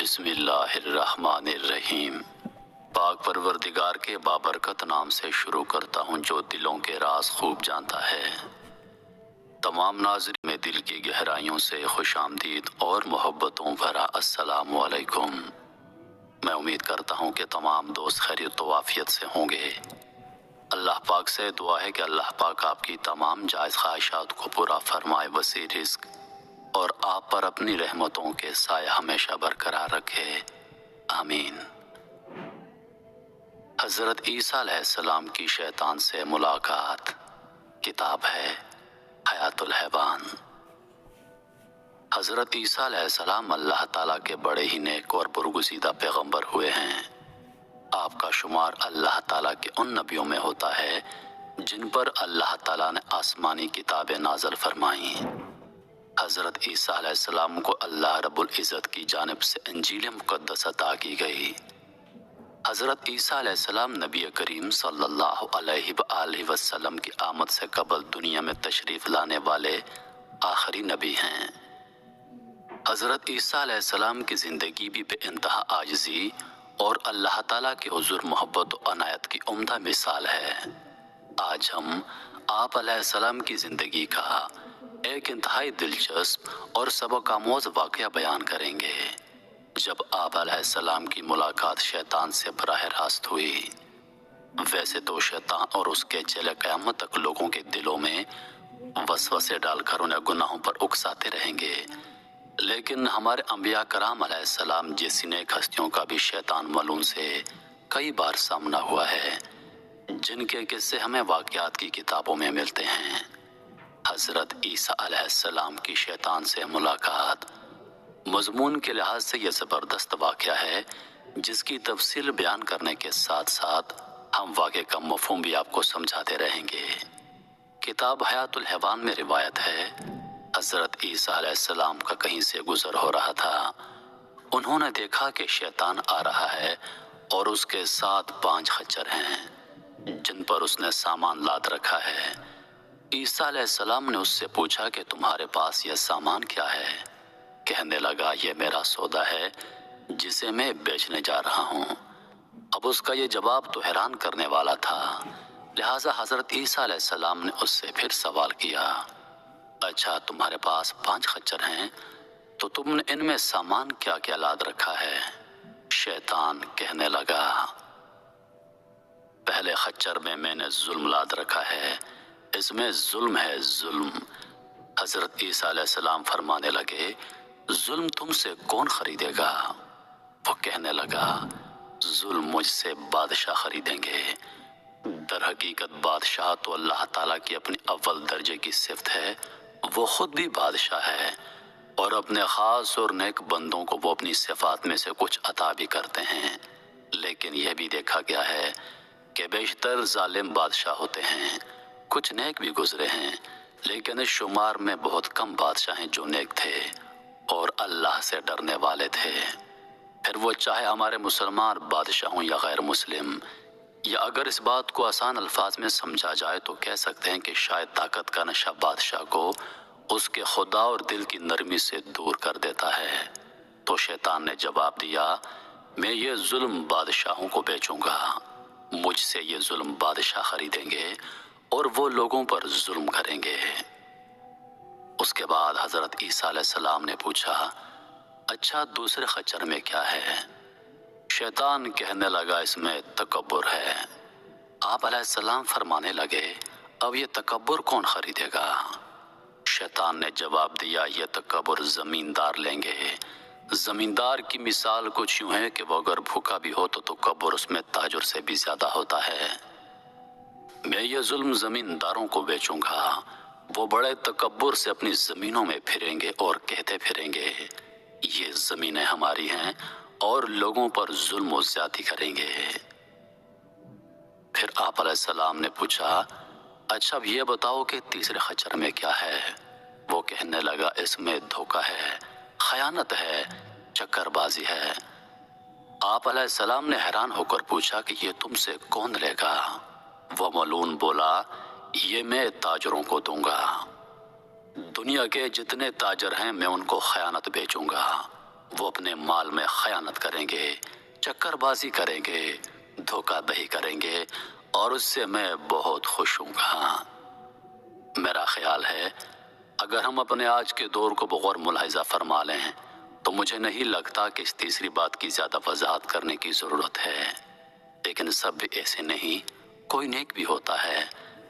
بسم اللہ الرحمن الرحیم۔ پاک پروردگار کے بابرکت نام سے شروع کرتا ہوں جو دلوں کے راز خوب جانتا ہے۔ تمام ناظرین میں دل کی گہرائیوں سے خوش آمدید اور محبتوں بھرا السلام علیکم۔ میں امید کرتا ہوں کہ تمام دوست خیریت و عافیت سے ہوں گے۔ اللہ پاک سے دعا ہے کہ اللہ پاک آپ کی تمام جائز خواہشات کو پورا فرمائے، وسیع رزق اور آپ پر اپنی رحمتوں کے سائے ہمیشہ برقرار رکھے، آمین۔ حضرت عیسیٰ علیہ السلام کی شیطان سے ملاقات، کتاب ہے حیات الحیوان۔ حضرت عیسیٰ علیہ السلام اللہ تعالیٰ کے بڑے ہی نیک اور برگزیدہ پیغمبر ہوئے ہیں۔ آپ کا شمار اللہ تعالیٰ کے ان نبیوں میں ہوتا ہے جن پر اللہ تعالیٰ نے آسمانی کتابیں نازل فرمائیں۔ حضرت عیسیٰ علیہ السلام کو اللہ رب العزت کی جانب سے انجیل مقدس عطا کی گئی۔ حضرت عیسیٰ علیہ السلام نبی کریم صلی اللہ علیہ وآلہ وسلم کی آمد سے قبل دنیا میں تشریف لانے والے آخری نبی ہیں۔ حضرت عیسیٰ علیہ السلام کی زندگی بھی بے انتہا عاجزی اور اللہ تعالیٰ کے حضور محبت و عنایت کی عمدہ مثال ہے۔ آج ہم آپ علیہ السلام کی زندگی کا ایک انتہائی دلچسپ اور سبق آموز واقعہ بیان کریں گے جب آپ علیہ السلام کی ملاقات شیطان سے براہ راست ہوئی۔ ویسے تو شیطان اور اس کے چیلے قیامت تک لوگوں کے دلوں میں وسوسے ڈال کر انہیں گناہوں پر اکساتے رہیں گے، لیکن ہمارے انبیاء کرام علیہ السلام جیسی نیک ہستیوں کا بھی شیطان ملعون سے کئی بار سامنا ہوا ہے، جن کے قصے ہمیں واقعات کی کتابوں میں ملتے ہیں۔ حضرت عیسیٰ علیہ السلام کی شیطان سے ملاقات مضمون کے لحاظ سے یہ زبردست واقعہ ہے جس کی تفصیل بیان کرنے کے ساتھ ساتھ ہم واقعے کا مفہوم بھی آپ کو سمجھاتے رہیں گے۔ کتاب حیات الحیوان میں روایت ہے، حضرت عیسیٰ علیہ السلام کا کہیں سے گزر ہو رہا تھا۔ انہوں نے دیکھا کہ شیطان آ رہا ہے اور اس کے ساتھ 5 خچر ہیں جن پر اس نے سامان لاد رکھا ہے۔ عیسیٰ علیہ السلام نے اس سے پوچھا کہ تمہارے پاس یہ سامان کیا ہے؟ کہنے لگا یہ میرا سودا ہے جسے میں بیچنے جا رہا ہوں۔ اب اس کا یہ جواب تو حیران کرنے والا تھا، لہٰذا حضرت عیسیٰ علیہ السلام نے اس سے پھر سوال کیا، اچھا تمہارے پاس 5 خچر ہیں تو تم نے ان میں سامان کیا کیا لاد رکھا ہے؟ شیطان کہنے لگا، پہلے خچر میں نے ظلم لاد رکھا ہے، اس میں ظلم ہے، ظلم۔ حضرت عیسیٰ علیہ السلام فرمانے لگے، ظلم تم سے کون خریدے گا؟ وہ کہنے لگا، ظلم مجھ سے بادشاہ خریدیں گے۔ در حقیقت بادشاہ تو اللہ تعالیٰ کی اپنی اول درجے کی صفت ہے، وہ خود بھی بادشاہ ہے اور اپنے خاص اور نیک بندوں کو وہ اپنی صفات میں سے کچھ عطا بھی کرتے ہیں، لیکن یہ بھی دیکھا گیا ہے کہ بیشتر ظالم بادشاہ ہوتے ہیں۔ کچھ نیک بھی گزرے ہیں، لیکن اس شمار میں بہت کم بادشاہ ہیں جو نیک تھے اور اللہ سے ڈرنے والے تھے، پھر وہ چاہے ہمارے مسلمان بادشاہ ہوں یا غیر مسلم۔ یا اگر اس بات کو آسان الفاظ میں سمجھا جائے تو کہہ سکتے ہیں کہ شاید طاقت کا نشہ بادشاہ کو اس کے خدا اور دل کی نرمی سے دور کر دیتا ہے۔ تو شیطان نے جواب دیا، میں یہ ظلم بادشاہوں کو بیچوں گا، مجھ سے یہ ظلم بادشاہ خریدیں گے اور وہ لوگوں پر ظلم کریں گے۔ اس کے بعد حضرت عیسیٰ علیہ السلام نے پوچھا، اچھا دوسرے خچر میں کیا ہے؟ شیطان کہنے لگا، اس میں تکبر ہے۔ آپ علیہ السلام فرمانے لگے، اب یہ تکبر کون خریدے گا؟ شیطان نے جواب دیا، یہ تکبر زمیندار لیں گے۔ زمیندار کی مثال کچھ یوں ہے کہ وہ اگر بھوکا بھی ہو تو تکبر اس میں تاجر سے بھی زیادہ ہوتا ہے۔ میں یہ ظلم زمینداروں کو بیچوں گا، وہ بڑے تکبر سے اپنی زمینوں میں پھریں گے اور کہتے پھریں گے یہ زمینیں ہماری ہیں، اور لوگوں پر ظلم و زیادتی کریں گے۔ پھر آپ علیہ السلام نے پوچھا، اچھا اب یہ بتاؤ کہ تیسرے خچر میں کیا ہے؟ وہ کہنے لگا، اس میں دھوکہ ہے، خیانت ہے، چکر بازی ہے۔ آپ علیہ السلام نے حیران ہو کر پوچھا کہ یہ تم سے کون لے گا؟ وہ ملعون بولا، یہ میں تاجروں کو دوں گا، دنیا کے جتنے تاجر ہیں میں ان کو خیانت بیچوں گا، وہ اپنے مال میں خیانت کریں گے، چکر بازی کریں گے، دھوکہ دہی کریں گے، اور اس سے میں بہت خوش ہوں گا۔ میرا خیال ہے اگر ہم اپنے آج کے دور کو بغور ملاحظہ فرما لیں تو مجھے نہیں لگتا کہ اس تیسری بات کی زیادہ وضاحت کرنے کی ضرورت ہے۔ لیکن سب بھی ایسے نہیں، کوئی نیک بھی ہوتا ہے،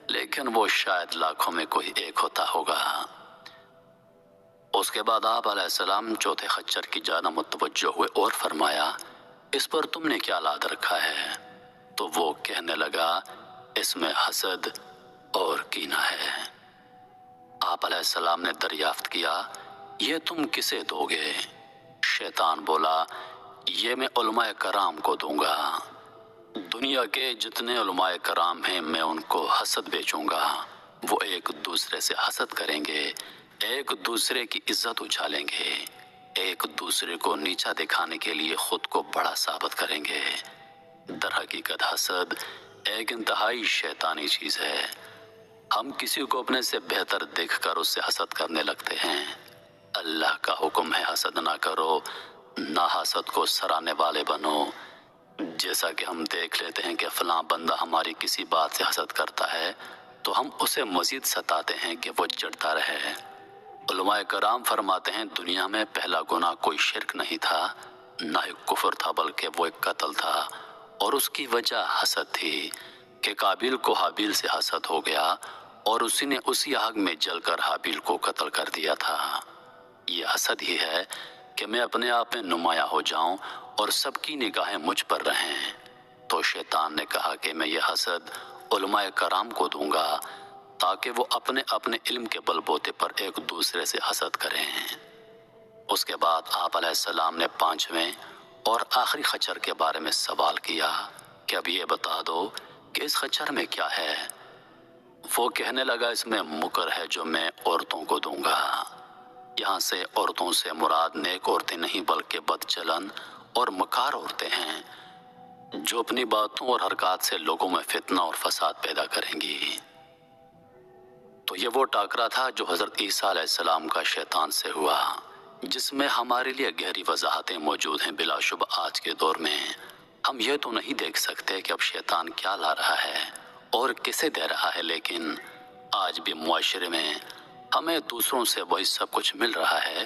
لیکن وہ شاید لاکھوں میں کوئی ایک ہوتا ہوگا۔ اس کے بعد آپ علیہ السلام چوتھے خچر کی جانب متوجہ ہوئے اور فرمایا، اس پر تم نے کیا لاد رکھا ہے؟ تو وہ کہنے لگا، اس میں حسد اور کینہ ہے۔ آپ علیہ السلام نے دریافت کیا، یہ تم کسے دو گے؟ شیطان بولا، یہ میں علماء کرام کو دوں گا۔ دنیا کے جتنے علماء کرام ہیں میں ان کو حسد بیچوں گا۔ وہ ایک دوسرے سے حسد کریں گے، ایک دوسرے کی عزت اچھالیں گے، ایک دوسرے کو نیچا دکھانے کے لیے خود کو بڑا ثابت کریں گے۔ در حقیقت حسد ایک انتہائی شیطانی چیز ہے۔ ہم کسی کو اپنے سے بہتر دیکھ کر اس سے حسد کرنے لگتے ہیں۔ اللہ کا حکم ہے حسد نہ کرو، نہ حسد کو سرانے والے بنو۔ جیسا کہ ہم دیکھ لیتے ہیں کہ فلاں بندہ ہماری کسی بات سے حسد کرتا ہے تو ہم اسے مزید ستاتے ہیں کہ وہ چڑھتا رہے۔ علماء کرام فرماتے ہیں دنیا میں پہلا گناہ کوئی شرک نہیں تھا، نہ ایک کفر تھا، بلکہ وہ ایک قتل تھا، اور اس کی وجہ حسد تھی کہ قابیل کو حابیل سے حسد ہو گیا اور اسی نے اسی آگ میں جل کر حابیل کو قتل کر دیا تھا۔ یہ حسد ہی ہے کہ میں اپنے آپ میں نمایاں ہو جاؤں اور سب کی نگاہیں مجھ پر رہیں۔ تو شیطان نے کہا کہ میں یہ حسد علماء کرام کو دوں گا تاکہ وہ اپنے اپنے علم کے بل بوتے پر ایک دوسرے سے حسد کریں۔ اس کے بعد آپ علیہ السلام نے پانچویں اور آخری خچر کے بارے میں سوال کیا کہ اب یہ بتا دو کہ اس خچر میں کیا ہے؟ وہ کہنے لگا، اس میں مکر ہے جو میں عورتوں کو دوں گا۔ یہاں سے عورتوں سے مراد نیک عورتیں نہیں بلکہ بد چلن اور مکار عورتیں ہیں جو اپنی باتوں اور حرکات سے لوگوں میں فتنہ اور فساد پیدا کریں گی۔ تو یہ وہ ٹاکرا تھا جو حضرت عیسیٰ علیہ السلام کا شیطان سے ہوا، جس میں ہمارے لیے گہری وضاحتیں موجود ہیں۔ بلا شبہ آج کے دور میں ہم یہ تو نہیں دیکھ سکتے کہ اب شیطان کیا لا رہا ہے اور کسے دے رہا ہے، لیکن آج بھی معاشرے میں ہمیں دوسروں سے وہی سب کچھ مل رہا ہے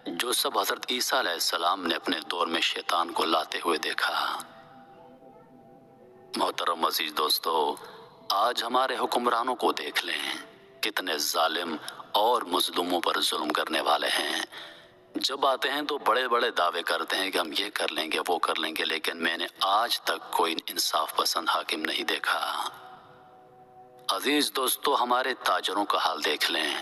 جو سب حضرت عیسیٰ علیہ السلام نے اپنے دور میں شیطان کو لاتے ہوئے دیکھا۔ محترم عزیز دوستو، آج ہمارے حکمرانوں کو دیکھ لیں، کتنے ظالم اور مظلوموں پر ظلم کرنے والے ہیں۔ جب آتے ہیں تو بڑے بڑے دعوے کرتے ہیں کہ ہم یہ کر لیں گے وہ کر لیں گے، لیکن میں نے آج تک کوئی انصاف پسند حاکم نہیں دیکھا۔ عزیز دوستو، ہمارے تاجروں کا حال دیکھ لیں،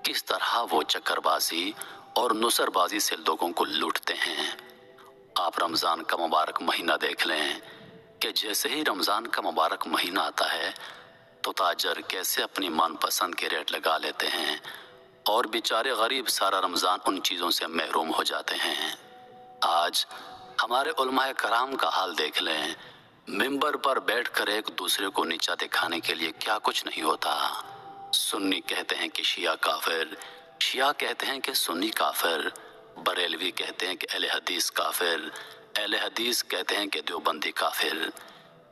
کس طرح وہ چکر بازی اور نصر بازی سے لوگوں کو لوٹتے ہیں۔ آپ رمضان کا مبارک مہینہ دیکھ لیں کہ جیسے ہی رمضان کا مبارک مہینہ آتا ہے تو تاجر کیسے اپنی من پسند کے ریٹ لگا لیتے ہیں اور بیچارے غریب سارا رمضان ان چیزوں سے محروم ہو جاتے ہیں۔ آج ہمارے علماء کرام کا حال دیکھ لیں، ممبر پر بیٹھ کر ایک دوسرے کو نیچا دکھانے کے لیے کیا کچھ نہیں ہوتا۔ سنی کہتے ہیں کہ شیعہ کافر، شیعہ کہتے ہیں کہ سنی کافر، بریلوی کہتے ہیں کہ اہل حدیث کافر، اہل حدیث کہتے ہیں کہ دیوبندی کافر۔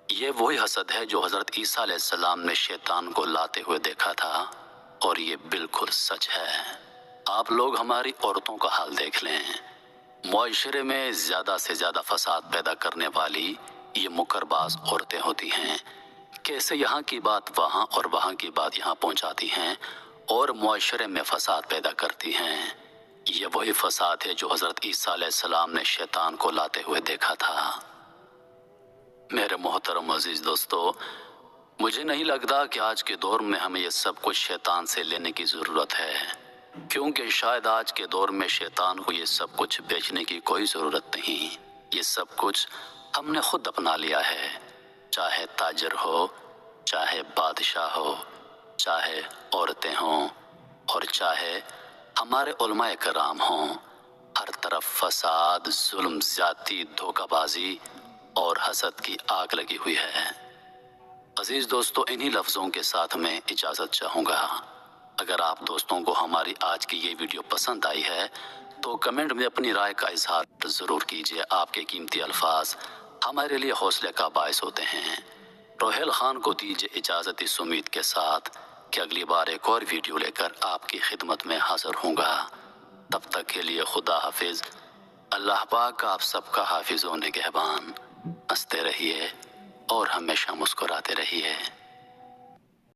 یہ وہی حسد ہے جو حضرت عیسیٰ علیہ السلام نے شیطان کو لاتے ہوئے دیکھا تھا، اور یہ بالکل سچ ہے۔ آپ لوگ ہماری عورتوں کا حال دیکھ لیں، معاشرے میں زیادہ سے زیادہ فساد پیدا کرنے والی یہ مکر باز عورتیں ہوتی ہیں، کیسے یہاں کی بات وہاں اور وہاں کی بات یہاں پہنچاتی ہیں اور معاشرے میں فساد پیدا کرتی ہیں۔ یہ وہی فساد ہے جو حضرت عیسیٰ علیہ السلام نے شیطان کو لاتے ہوئے دیکھا تھا۔ میرے محترم عزیز دوستو، مجھے نہیں لگتا کہ آج کے دور میں ہمیں یہ سب کچھ شیطان سے لینے کی ضرورت ہے، کیونکہ شاید آج کے دور میں شیطان کو یہ سب کچھ بیچنے کی کوئی ضرورت نہیں۔ یہ سب کچھ ہم نے خود اپنا لیا ہے، چاہے تاجر ہو، چاہے بادشاہ ہو، چاہے عورتیں ہوں، اور چاہے ہمارے علماء کرام ہوں۔ ہر طرف فساد، ظلم، زیادتی، دھوکہ بازی اور حسد کی آگ لگی ہوئی ہے۔ عزیز دوستو، انہی لفظوں کے ساتھ میں اجازت چاہوں گا۔ اگر آپ دوستوں کو ہماری آج کی یہ ویڈیو پسند آئی ہے تو کمنٹ میں اپنی رائے کا اظہار ضرور کیجیے۔ آپ کے قیمتی الفاظ ہمارے لیے حوصلے کا باعث ہوتے ہیں۔ روحیل خان کو دیجیے اجازت اس امید کے ساتھ کہ اگلی بار ایک اور ویڈیو لے کر آپ کی خدمت میں حاضر ہوں گا۔ تب تک کے لیے خدا حافظ۔ اللہ پاک آپ سب کا حافظ و نگہبان۔ ہنستے رہیے اور ہمیشہ مسکراتے رہیے۔